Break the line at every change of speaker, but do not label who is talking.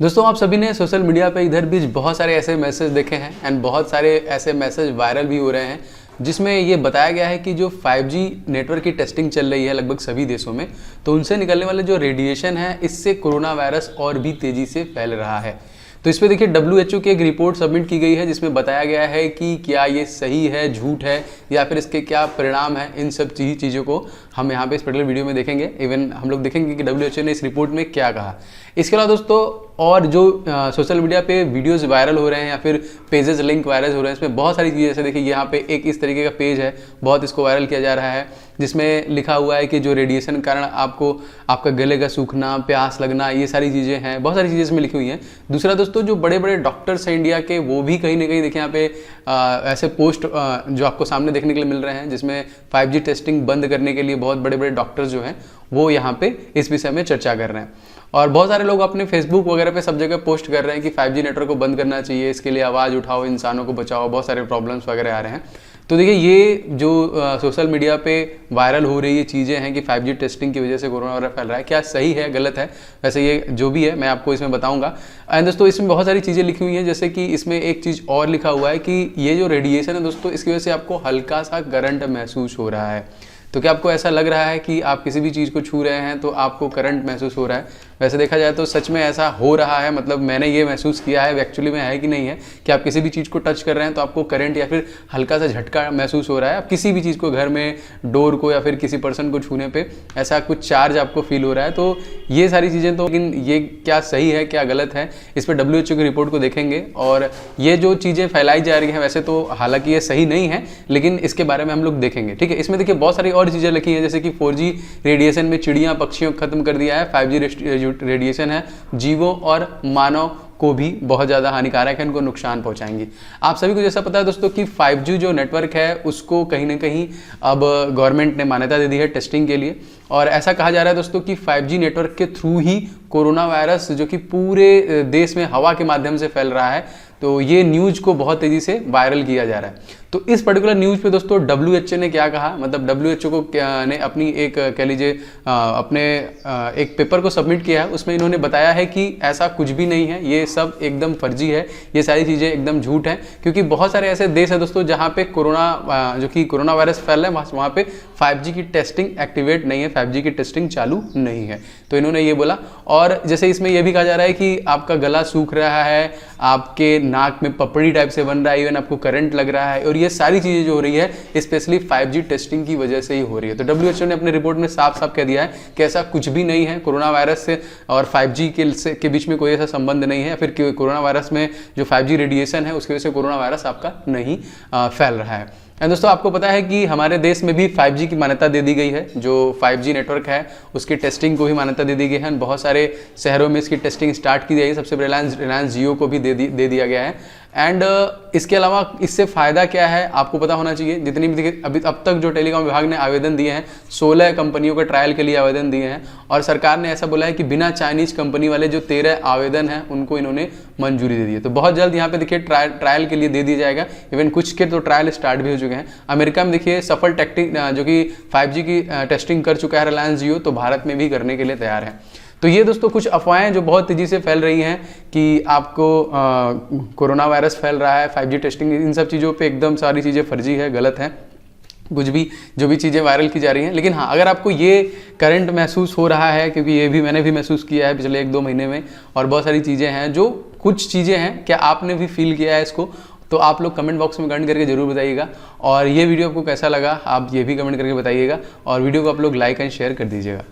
दोस्तों आप सभी ने सोशल मीडिया पे इधर बीच बहुत सारे ऐसे मैसेज देखे हैं एंड बहुत सारे ऐसे मैसेज वायरल भी हो रहे हैं जिसमें ये बताया गया है कि जो 5G नेटवर्क की टेस्टिंग चल रही है लगभग सभी देशों में, तो उनसे निकलने वाले जो रेडिएशन है इससे कोरोना वायरस और भी तेज़ी से फैल रहा है। तो इस पर देखिए WHO की एक रिपोर्ट सबमिट की गई है जिसमें बताया गया है कि क्या ये सही है, झूठ है या फिर इसके क्या परिणाम है। इन सब चीज़ों को हम यहाँ पे इस पर्टिकुलर वीडियो में देखेंगे। इवन हम लोग देखेंगे कि WHO ने इस रिपोर्ट में क्या कहा। इसके अलावा दोस्तों और जो सोशल मीडिया पे वीडियोस वायरल हो रहे हैं या फिर पेजेस लिंक वायरल हो रहे हैं, इसमें बहुत सारी चीज़ें जैसे देखिए यहाँ पे एक इस तरीके का पेज है, बहुत इसको वायरल किया जा रहा है जिसमें लिखा हुआ है कि जो रेडिएशन के कारण आपको आपका गले का सूखना, प्यास लगना, ये सारी चीज़ें हैं, बहुत सारी चीज़ें इसमें लिखी हुई हैं। दूसरा दोस्तों जो बड़े बड़े डॉक्टर्स हैं इंडिया के, वो भी कहीं ना कहीं देखिए यहाँ पे ऐसे पोस्ट जो आपको सामने देखने के लिए मिल रहे हैं जिसमें 5G टेस्टिंग बंद करने के लिए बहुत बड़े बड़े डॉक्टर्स जो हैं वो यहाँ पे इस विषय में चर्चा कर रहे हैं। और बहुत सारे लोग अपने फेसबुक वगैरह पे सब जगह पोस्ट कर रहे हैं कि 5G नेटवर्क को बंद करना चाहिए, इसके लिए आवाज़ उठाओ, इंसानों को बचाओ, बहुत सारे प्रॉब्लम्स वगैरह आ रहे हैं। तो देखिए ये जो सोशल मीडिया पे वायरल हो रही ये चीज़ें हैं कि 5G टेस्टिंग की वजह से कोरोना वायरस फैल रहा है, क्या सही है गलत है, वैसे ये जो भी है मैं आपको इसमें बताऊंगा। एंड दोस्तों इसमें बहुत सारी चीज़ें लिखी हुई हैं, जैसे कि इसमें एक चीज़ और लिखा हुआ है कि ये जो रेडिएशन है दोस्तों इसकी वजह से आपको हल्का सा करंट महसूस हो रहा है। तो क्या आपको ऐसा लग रहा है कि आप किसी भी चीज़ को छू रहे हैं तो आपको करंट महसूस हो रहा है? वैसे देखा जाए तो सच में ऐसा हो रहा है, मतलब मैंने ये महसूस किया है, एक्चुअली में है कि नहीं है कि आप किसी भी चीज़ को टच कर रहे हैं तो आपको करंट या फिर हल्का सा झटका महसूस हो रहा है। आप किसी भी चीज़ को, घर में डोर को या फिर किसी पर्सन को छूने पे ऐसा कुछ चार्ज आपको फील हो रहा है। तो ये सारी चीज़ें तो, लेकिन ये क्या सही है क्या गलत है, इस पर WHO की रिपोर्ट को देखेंगे। और ये जो चीज़ें फैलाई जा रही हैं वैसे तो हालांकि ये सही नहीं है, लेकिन इसके बारे में हम लोग देखेंगे, ठीक है। इसमें देखिए बहुत सारी और चीज़ें लिखी हैं, जैसे कि 4G रेडिएशन में चिड़िया पक्षियों को खत्म कर दिया है, 5G रेडिएशन है जीवों और मानव को भी बहुत ज़्यादा हानिकारक है, इनको नुकसान पहुंचाएंगी। आप सभी को जैसा पता है दोस्तों कि 5G जो नेटवर्क है उसको कहीं ना कहीं अब गवर्नमेंट ने मान्यता दे दी है टेस्टिंग के लिए, और ऐसा कहा जा रहा है दोस्तों कि 5G नेटवर्क के थ्रू ही कोरोना वायरस जो कि पूरे देश में हवा के माध्यम से फैल रहा है, तो ये न्यूज़ को बहुत तेज़ी से वायरल किया जा रहा है। तो इस पर्टिकुलर न्यूज़ पे दोस्तों WHO ने क्या कहा, मतलब WHO को ने अपनी एक कह लीजिए अपने एक पेपर को सबमिट किया है, उसमें इन्होंने बताया है कि ऐसा कुछ भी नहीं है, ये सब एकदम फर्जी है, ये सारी चीज़ें एकदम झूठ हैं। क्योंकि बहुत सारे ऐसे देश हैं दोस्तों जहाँ पे जो कि कोरोना वायरस फैल रहा है वहाँ पे 5G की टेस्टिंग एक्टिवेट नहीं है, 5G की टेस्टिंग चालू नहीं है। तो इन्होंने ये बोला। और जैसे इसमें यह भी कहा जा रहा है कि आपका गला सूख रहा है, आपके नाक में पपड़ी टाइप से बन रहा है, इवन आपको करंट लग रहा है, और ये सारी चीज़ें जो हो रही है स्पेशली 5G टेस्टिंग की वजह से ही हो रही है। तो WHO ने अपने रिपोर्ट में साफ साफ कह दिया है कि ऐसा कुछ भी नहीं है, कोरोना वायरस से और 5G के बीच में कोई ऐसा संबंध नहीं है, फिर कोरोना वायरस में जो 5G रेडिएशन है उसकी वजह से कोरोना वायरस आपका नहीं फैल रहा है। एंड दोस्तों आपको पता है कि हमारे देश में भी 5G की मान्यता दे दी गई है, जो 5G नेटवर्क है उसकी टेस्टिंग को भी मान्यता दे दी गई है। बहुत सारे शहरों में इसकी टेस्टिंग स्टार्ट की गई है, सबसे पहले रिलायंस जियो को भी दे दिया गया है। एंड इसके अलावा इससे फ़ायदा क्या है आपको पता होना चाहिए। जितनी भी अभी अब तक जो टेलीकॉम विभाग ने आवेदन दिए हैं, 16 कंपनियों के ट्रायल के लिए आवेदन दिए हैं, और सरकार ने ऐसा बोला है कि बिना चाइनीज़ कंपनी वाले जो 13 आवेदन हैं उनको इन्होंने मंजूरी दे दी है। तो बहुत जल्द यहाँ पे देखिए ट्रायल के लिए दे दिया जाएगा। इवन कुछ के तो ट्रायल स्टार्ट भी हो चुके हैं। अमेरिका में देखिए सफल टेस्टिंग जो कि 5G की टेस्टिंग कर चुका है रिलायंस जियो, तो भारत में भी करने के लिए तैयार है। तो ये दोस्तों कुछ अफवाहें जो बहुत तेज़ी से फैल रही हैं कि आपको कोरोना वायरस फैल रहा है, 5G टेस्टिंग, इन सब चीज़ों पे एकदम सारी चीज़ें फर्जी है, गलत है, कुछ भी जो भी चीज़ें वायरल की जा रही हैं। लेकिन हाँ, अगर आपको ये करंट महसूस हो रहा है, क्योंकि ये भी मैंने भी महसूस किया है पिछले 1-2 महीने में, और बहुत सारी चीज़ें हैं जो कुछ चीज़ें हैं, क्या आपने भी फील किया है इसको, तो आप लोग कमेंट बॉक्स में कमेंट करके जरूर बताइएगा। और ये वीडियो आपको कैसा लगा आप ये भी कमेंट करके बताइएगा, और वीडियो को आप लोग लाइक एंड शेयर कर दीजिएगा।